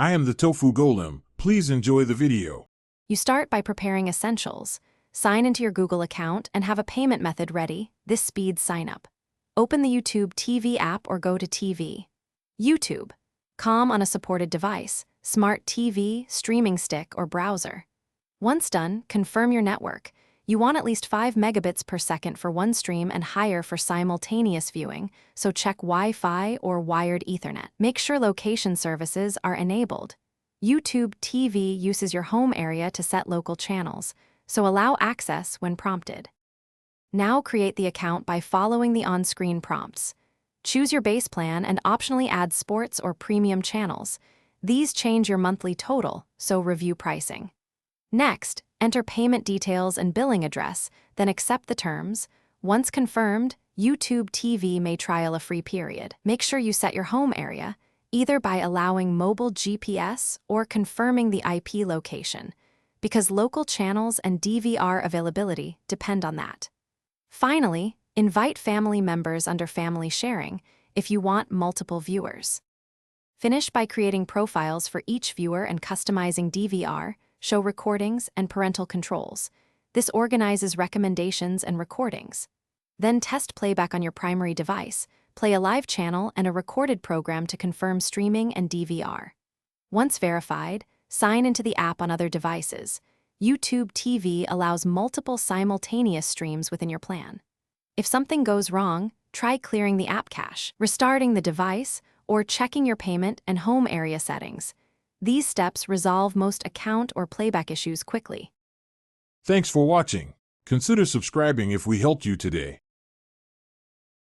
I am the Tofu Golem. Please enjoy the video. You start by preparing essentials. Sign into your Google account and have a payment method ready. This speeds sign-up. Open the YouTube TV app or go to TV. YouTube. COM on a supported device, smart TV, streaming stick, or browser. Once done, confirm your network. You want at least 5 megabits per second for one stream and higher for simultaneous viewing, so check Wi-Fi or wired Ethernet. Make sure location services are enabled. YouTube TV uses your home area to set local channels, so allow access when prompted. Now create the account by following the on-screen prompts. Choose your base plan and optionally add sports or premium channels. These change your monthly total, so review pricing. Next, enter payment details and billing address, then accept the terms. Once confirmed, YouTube TV may trial a free period. Make sure you set your home area, either by allowing mobile GPS or confirming the IP location, because local channels and DVR availability depend on that. Finally, invite family members under family sharing if you want multiple viewers. Finish by creating profiles for each viewer and customizing DVR, show recordings, and parental controls. This organizes recommendations and recordings. Then test playback on your primary device, play a live channel and a recorded program to confirm streaming and DVR. Once verified, sign into the app on other devices. YouTube TV allows multiple simultaneous streams within your plan. If something goes wrong, try clearing the app cache, restarting the device, or checking your payment and home area settings. These steps resolve most account or playback issues quickly. Thanks for watching. Consider subscribing if we helped you today.